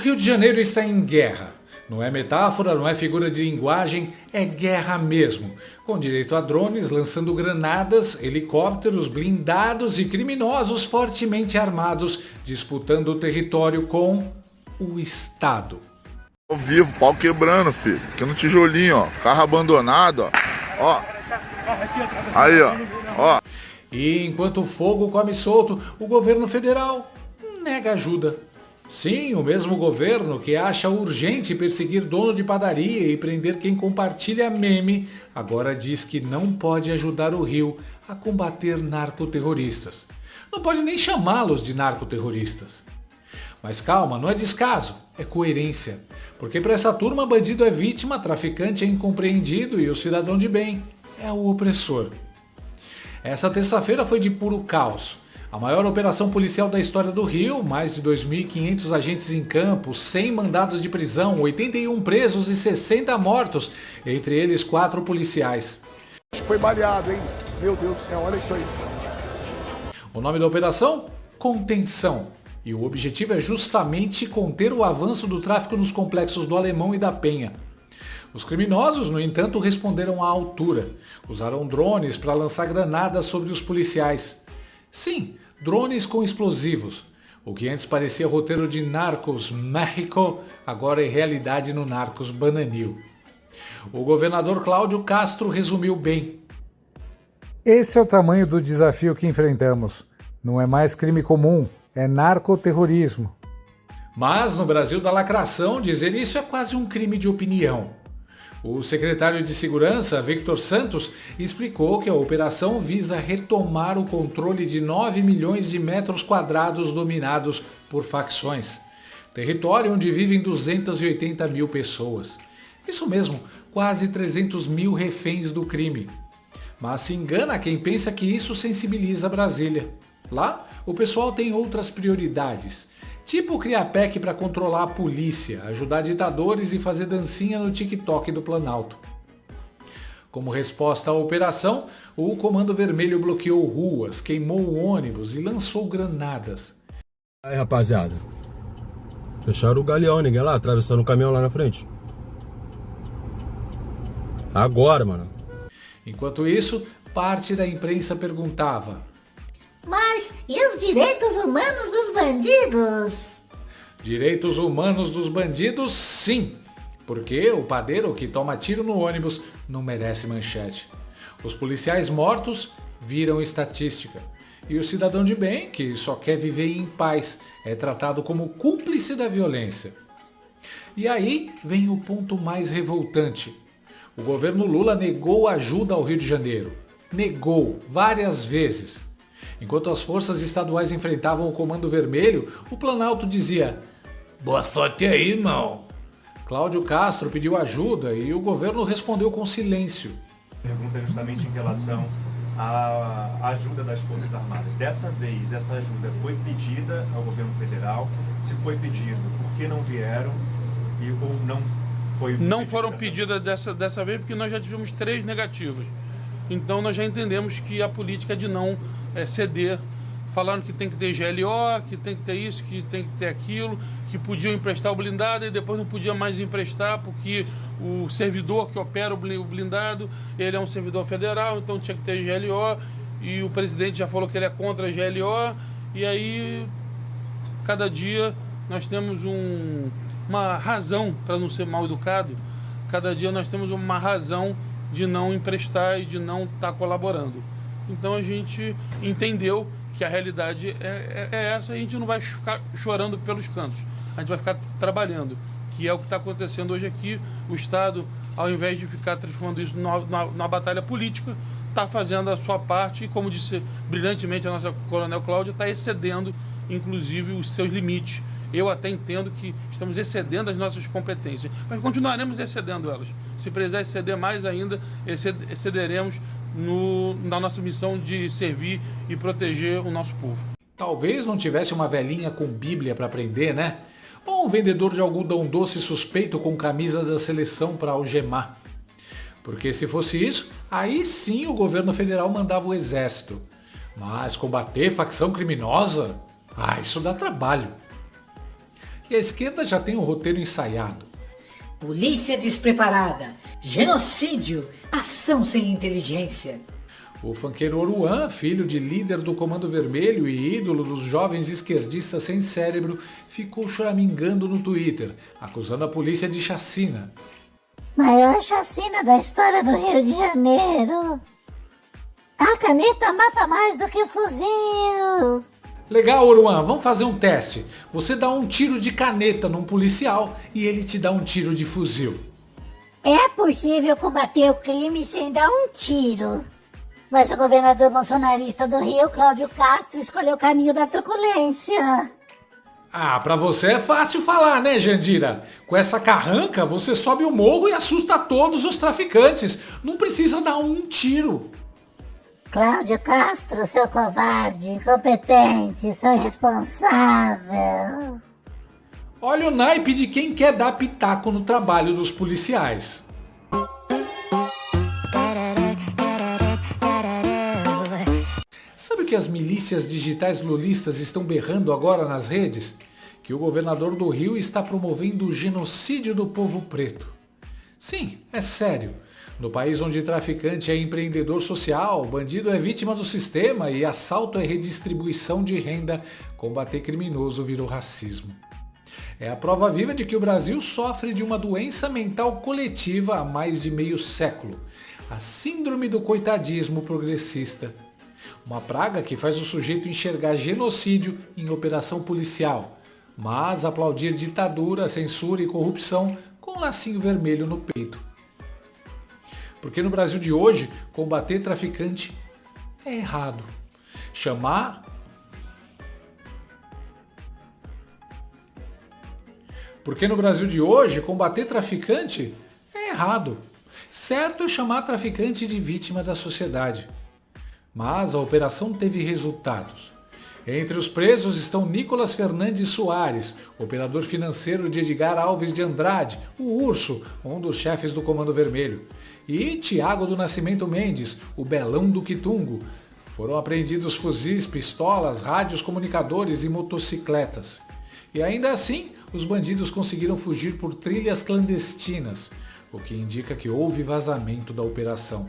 Rio de Janeiro está em guerra. Não é metáfora, não é figura de linguagem, é guerra mesmo. Com direito a drones lançando granadas, helicópteros, blindados e criminosos fortemente armados disputando o território com o Estado. Ao vivo, pau quebrando, filho. Aqui no tijolinho, ó. Carro abandonado, ó. Ó. Aí, ó. E enquanto o fogo come solto, o governo federal nega ajuda. Sim, o mesmo governo que acha urgente perseguir dono de padaria e prender quem compartilha meme, agora diz que não pode ajudar o Rio a combater narcoterroristas. Não pode nem chamá-los de narcoterroristas. Mas calma, não é descaso, é coerência. Porque para essa turma, bandido é vítima, traficante é incompreendido e o cidadão de bem é o opressor. Essa terça-feira foi de puro caos. A maior operação policial da história do Rio, mais de 2.500 agentes em campo, 100 mandados de prisão, 81 presos e 60 mortos, entre eles 4 policiais. Acho que foi baleado, hein? Meu Deus do céu, olha isso aí. O nome da operação? Contenção. E o objetivo é justamente conter o avanço do tráfico nos complexos do Alemão e da Penha. Os criminosos, no entanto, responderam à altura. Usaram drones para lançar granadas sobre os policiais. Sim, drones com explosivos. O que antes parecia roteiro de Narcos México, agora é realidade no Narcos Bananil. O governador Cláudio Castro resumiu bem. Esse é o tamanho do desafio que enfrentamos. Não é mais crime comum, é narcoterrorismo. Mas no Brasil da lacração, dizer isso é quase um crime de opinião. O secretário de Segurança, Victor Santos, explicou que a operação visa retomar o controle de 9 milhões de metros quadrados dominados por facções. Território onde vivem 280 mil pessoas. Isso mesmo, quase 300 mil reféns do crime. Mas se engana quem pensa que isso sensibiliza Brasília. Lá, o pessoal tem outras prioridades. Tipo criar PEC para controlar a polícia, ajudar ditadores e fazer dancinha no TikTok do Planalto. Como resposta à operação, o Comando Vermelho bloqueou ruas, queimou ônibus e lançou granadas. Aí, rapaziada, fecharam o galeão, ninguém lá, atravessando o caminhão lá na frente. Agora, mano. Enquanto isso, parte da imprensa perguntava: mas e os direitos humanos dos bandidos? Direitos humanos dos bandidos, sim. Porque o padeiro que toma tiro no ônibus não merece manchete. Os policiais mortos viram estatística. E o cidadão de bem, que só quer viver em paz, é tratado como cúmplice da violência. E aí vem o ponto mais revoltante. O governo Lula negou ajuda ao Rio de Janeiro. Negou várias vezes. Enquanto as forças estaduais enfrentavam o Comando Vermelho, o Planalto dizia: boa sorte aí, irmão. Cláudio Castro pediu ajuda e o governo respondeu com silêncio. Pergunta justamente em relação à ajuda das Forças Armadas. Dessa vez, essa ajuda foi pedida ao governo federal? Se foi pedido, por que não vieram? Ou não foi Não foram pedidas dessa vez porque nós já tivemos 3 negativas. Então nós já entendemos que a política é de não ceder. Falaram que tem que ter GLO, que tem que ter isso, que tem que ter aquilo, que podiam emprestar o blindado e depois não podia mais emprestar porque o servidor que opera o blindado, ele é um servidor federal, então tinha que ter GLO e o presidente já falou que ele é contra a GLO e aí cada dia nós temos uma razão, para não ser mal educado, cada dia nós temos uma razão de não emprestar e de não estar colaborando. Então a gente entendeu que a realidade é essa e a gente não vai ficar chorando pelos cantos. A gente vai ficar trabalhando, que é o que está acontecendo hoje aqui. O Estado, ao invés de ficar transformando isso numa batalha política, está fazendo a sua parte e, como disse brilhantemente a nossa Coronel Cláudia, está excedendo, inclusive, os seus limites. Eu até entendo que estamos excedendo as nossas competências, mas continuaremos excedendo elas. Se precisar exceder mais ainda, excederemos na nossa missão de servir e proteger o nosso povo. Talvez não tivesse uma velhinha com Bíblia para aprender, né? Ou um vendedor de algodão doce suspeito com camisa da seleção para algemar. Porque se fosse isso, aí sim o governo federal mandava o exército. Mas combater facção criminosa? Isso dá trabalho. e a esquerda já tem um roteiro ensaiado. Polícia despreparada, genocídio, ação sem inteligência. O funkeiro Oruan, filho de líder do Comando Vermelho e ídolo dos jovens esquerdistas sem cérebro, ficou choramingando no Twitter, acusando a polícia de chacina. Maior chacina da história do Rio de Janeiro. A caneta mata mais do que o fuzil. Legal, Oruan, vamos fazer um teste. Você dá um tiro de caneta num policial e ele te dá um tiro de fuzil. É possível combater o crime sem dar um tiro. Mas o governador bolsonarista do Rio, Cláudio Castro, escolheu o caminho da truculência. Ah, pra você é fácil falar, né, Jandira? Com essa carranca, você sobe o morro e assusta todos os traficantes. Não precisa dar um tiro. Cláudio Castro, seu covarde, incompetente, seu irresponsável. Olha o naipe de quem quer dar pitaco no trabalho dos policiais. Sabe o que as milícias digitais lulistas estão berrando agora nas redes? Que o governador do Rio está promovendo o genocídio do povo preto. Sim, é sério. No país onde traficante é empreendedor social, bandido é vítima do sistema e assalto é redistribuição de renda, combater criminoso virou racismo. É a prova viva de que o Brasil sofre de uma doença mental coletiva há mais de meio século. A síndrome do coitadismo progressista. Uma praga que faz o sujeito enxergar genocídio em operação policial, mas aplaudir ditadura, censura e corrupção com um lacinho vermelho no peito. Porque no Brasil de hoje, combater traficante é errado. Porque no Brasil de hoje, combater traficante é errado. Certo é chamar traficante de vítima da sociedade. Mas a operação teve resultados. Entre os presos estão Nicolas Fernandes Soares, operador financeiro de Edgar Alves de Andrade, o Urso, um dos chefes do Comando Vermelho, e Tiago do Nascimento Mendes, o Belão do Quitungo. Foram apreendidos fuzis, pistolas, rádios comunicadores e motocicletas. E ainda assim, os bandidos conseguiram fugir por trilhas clandestinas, o que indica que houve vazamento da operação.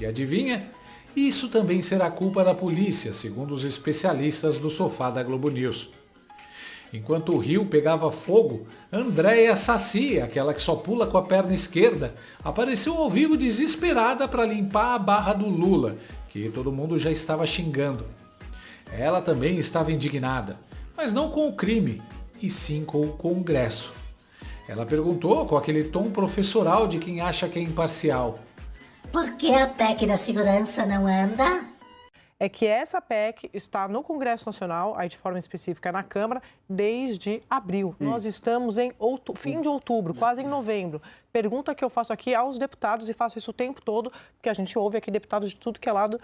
E adivinha? Isso também será culpa da polícia, segundo os especialistas do sofá da Globo News. Enquanto o Rio pegava fogo, Andréia Saci, aquela que só pula com a perna esquerda, apareceu ao vivo desesperada para limpar a barra do Lula, que todo mundo já estava xingando. Ela também estava indignada, mas não com o crime, e sim com o Congresso. Ela perguntou com aquele tom professoral de quem acha que é imparcial: Por que a PEC da segurança não anda? É que essa PEC está no Congresso Nacional, aí de forma específica na Câmara, desde abril. Nós estamos em fim de outubro, quase em novembro. Pergunta que eu faço aqui aos deputados, e faço isso o tempo todo, porque a gente ouve aqui deputados de tudo que é lado,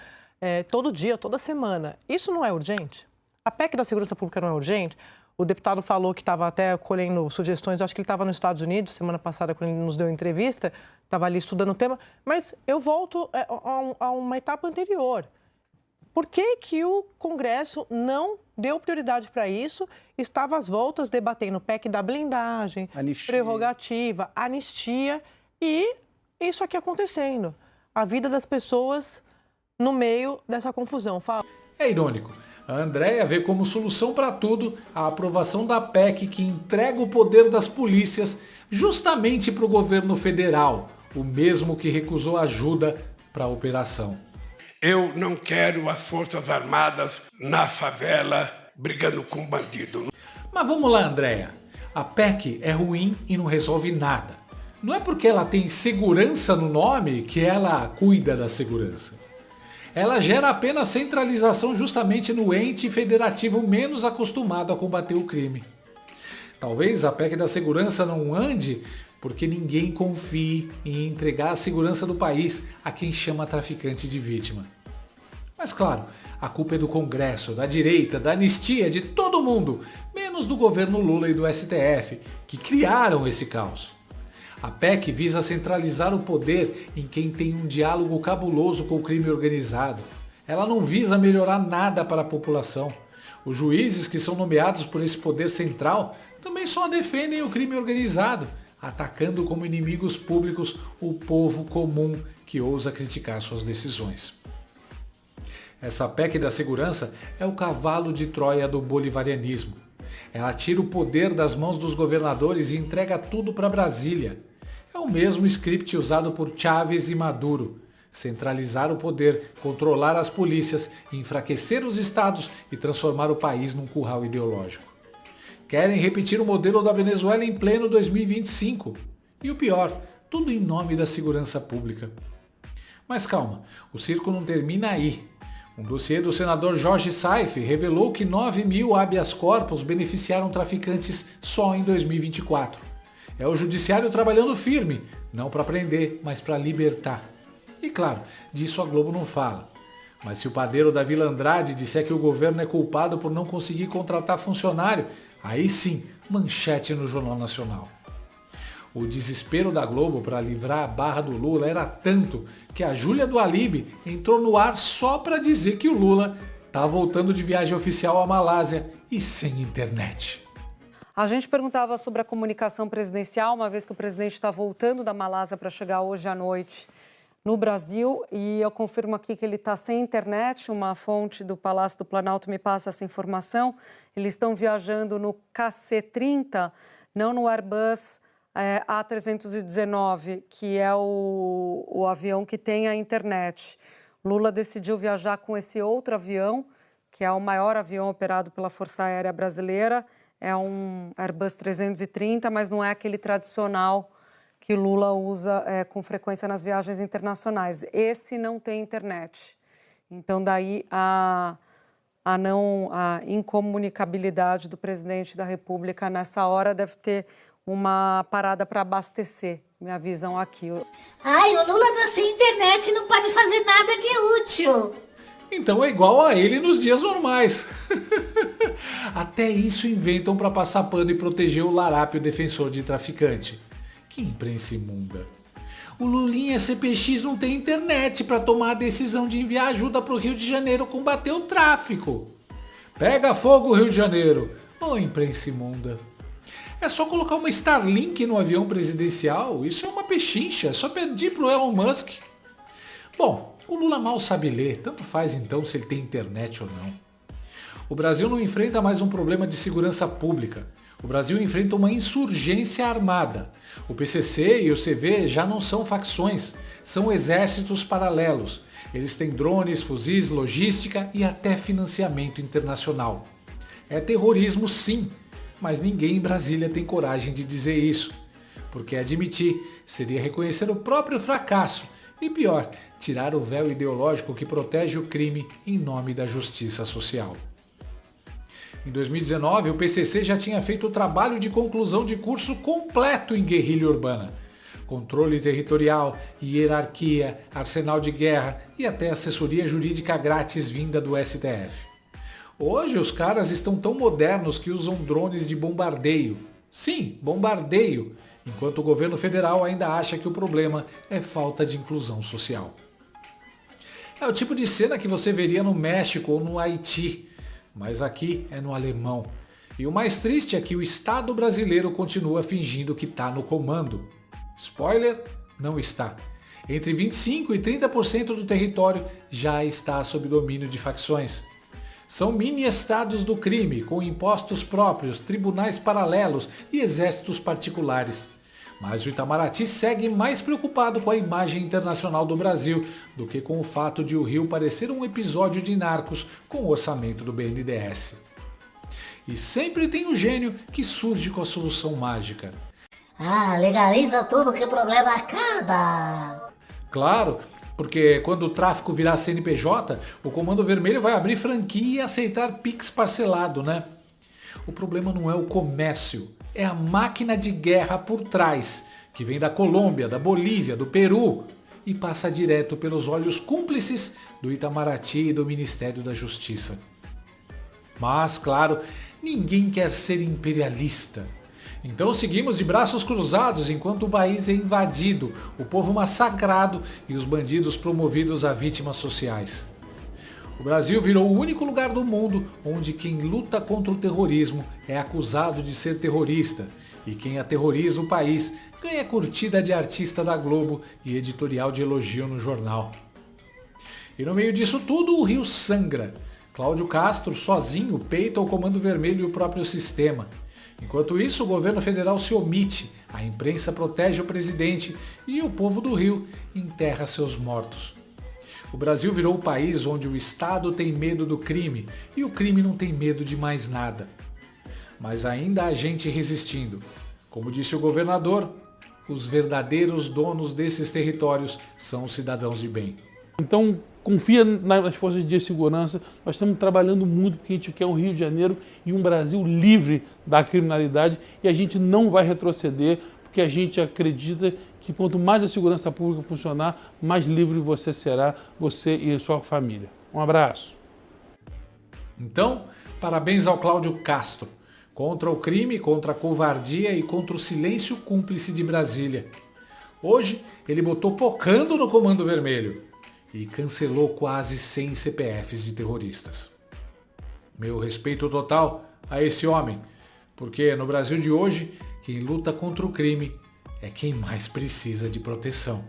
todo dia, toda semana. Isso não é urgente? A PEC da segurança pública não é urgente? O deputado falou que estava até colhendo sugestões, eu acho que ele estava nos Estados Unidos, semana passada, quando ele nos deu entrevista, estava ali estudando o tema, mas eu volto a uma etapa anterior. Por que que o Congresso não deu prioridade para isso? Estava às voltas debatendo PEC da blindagem, prerrogativa, anistia e isso aqui acontecendo. A vida das pessoas no meio dessa confusão. É irônico. A Andréia vê como solução para tudo a aprovação da PEC que entrega o poder das polícias justamente para o governo federal, o mesmo que recusou ajuda para a operação. Eu não quero as Forças Armadas na favela brigando com bandido. Mas vamos lá, Andréia. A PEC é ruim e não resolve nada. Não é porque ela tem segurança no nome que ela cuida da segurança. Ela gera apenas centralização justamente no ente federativo menos acostumado a combater o crime. Talvez a PEC da segurança não ande porque ninguém confie em entregar a segurança do país a quem chama traficante de vítima. Mas claro, a culpa é do Congresso, da direita, da anistia, de todo mundo, menos do governo Lula e do STF, que criaram esse caos. A PEC visa centralizar o poder em quem tem um diálogo cabuloso com o crime organizado. Ela não visa melhorar nada para a população. Os juízes que são nomeados por esse poder central também só defendem o crime organizado, atacando como inimigos públicos o povo comum que ousa criticar suas decisões. Essa PEC da segurança é o cavalo de Troia do bolivarianismo. Ela tira o poder das mãos dos governadores e entrega tudo para Brasília. É o mesmo script usado por Chávez e Maduro. Centralizar o poder, controlar as polícias, enfraquecer os estados e transformar o país num curral ideológico. Querem repetir o modelo da Venezuela em pleno 2025. E o pior, tudo em nome da segurança pública. Mas calma, o circo não termina aí. Um dossiê do senador Jorge Saif revelou que 9.000 habeas corpus beneficiaram traficantes só em 2024. É o judiciário trabalhando firme, não para prender, mas para libertar. E claro, disso a Globo não fala. Mas se o padeiro da Vila Andrade disser que o governo é culpado por não conseguir contratar funcionário, aí sim, manchete no Jornal Nacional. O desespero da Globo para livrar a barra do Lula era tanto que a Júlia do Alibi entrou no ar só para dizer que o Lula está voltando de viagem oficial à Malásia e sem internet. A gente perguntava sobre a comunicação presidencial, uma vez que o presidente está voltando da Malásia para chegar hoje à noite no Brasil, e eu confirmo aqui que ele está sem internet. Uma fonte do Palácio do Planalto me passa essa informação. Eles estão viajando no KC-30, não no Airbus A319, que é o avião que tem a internet. Lula decidiu viajar com esse outro avião, que é o maior avião operado pela Força Aérea Brasileira. É um Airbus 330, mas não é aquele tradicional que o Lula usa com frequência nas viagens internacionais. Esse não tem internet. Então, daí a incomunicabilidade do presidente da República nessa hora deve ter uma parada para abastecer, minha visão aqui. Ai, o Lula tá sem internet e não pode fazer nada de útil. Então é igual a ele nos dias normais. Até isso inventam para passar pano e proteger o larápio defensor de traficante. Que imprensa imunda. O Lulinha CPX não tem internet para tomar a decisão de enviar ajuda para o Rio de Janeiro combater o tráfico. Pega fogo, Rio de Janeiro. Ô, imprensa imunda. É só colocar uma Starlink no avião presidencial. Isso é uma pechincha. É só pedir pro Elon Musk. Bom, o Lula mal sabe ler, tanto faz então se ele tem internet ou não. O Brasil não enfrenta mais um problema de segurança pública. O Brasil enfrenta uma insurgência armada. O PCC e o CV já não são facções, são exércitos paralelos. Eles têm drones, fuzis, logística e até financiamento internacional. É terrorismo sim, mas ninguém em Brasília tem coragem de dizer isso. Porque admitir seria reconhecer o próprio fracasso. E pior, tirar o véu ideológico que protege o crime em nome da justiça social. Em 2019, o PCC já tinha feito o trabalho de conclusão de curso completo em guerrilha urbana. Controle territorial, hierarquia, arsenal de guerra e até assessoria jurídica grátis vinda do STF. Hoje os caras estão tão modernos que usam drones de bombardeio. Sim, bombardeio. Enquanto o governo federal ainda acha que o problema é falta de inclusão social. É o tipo de cena que você veria no México ou no Haiti, mas aqui é no alemão. E o mais triste é que o Estado brasileiro continua fingindo que está no comando. Spoiler, não está. Entre 25% e 30% do território já está sob domínio de facções. São mini-estados do crime, com impostos próprios, tribunais paralelos e exércitos particulares. Mas o Itamaraty segue mais preocupado com a imagem internacional do Brasil do que com o fato de o Rio parecer um episódio de Narcos com o orçamento do BNDES. E sempre tem um gênio que surge com a solução mágica. Ah, legaliza tudo que o problema acaba. Claro, porque quando o tráfico virar CNPJ, o Comando Vermelho vai abrir franquia e aceitar Pix parcelado, né? O problema não é o comércio, é a máquina de guerra por trás, que vem da Colômbia, da Bolívia, do Peru e passa direto pelos olhos cúmplices do Itamaraty e do Ministério da Justiça. Mas, claro, ninguém quer ser imperialista. Então seguimos de braços cruzados enquanto o país é invadido, o povo massacrado e os bandidos promovidos a vítimas sociais. O Brasil virou o único lugar do mundo onde quem luta contra o terrorismo é acusado de ser terrorista e quem aterroriza o país ganha curtida de artista da Globo e editorial de elogio no jornal. E no meio disso tudo, o Rio sangra. Cláudio Castro, sozinho, peita o Comando Vermelho e o próprio sistema. Enquanto isso, o governo federal se omite, a imprensa protege o presidente e o povo do Rio enterra seus mortos. O Brasil virou o país onde o Estado tem medo do crime e o crime não tem medo de mais nada. Mas ainda há gente resistindo. Como disse o governador, os verdadeiros donos desses territórios são os cidadãos de bem. Então, confia nas forças de segurança. Nós estamos trabalhando muito porque a gente quer um Rio de Janeiro e um Brasil livre da criminalidade e a gente não vai retroceder porque a gente acredita que quanto mais a segurança pública funcionar, mais livre você será, você e a sua família. Um abraço. Então, parabéns ao Cláudio Castro. Contra o crime, contra a covardia e contra o silêncio cúmplice de Brasília. Hoje, ele botou pocando no Comando Vermelho e cancelou quase 100 CPFs de terroristas. Meu respeito total a esse homem, porque no Brasil de hoje, quem luta contra o crime é quem mais precisa de proteção.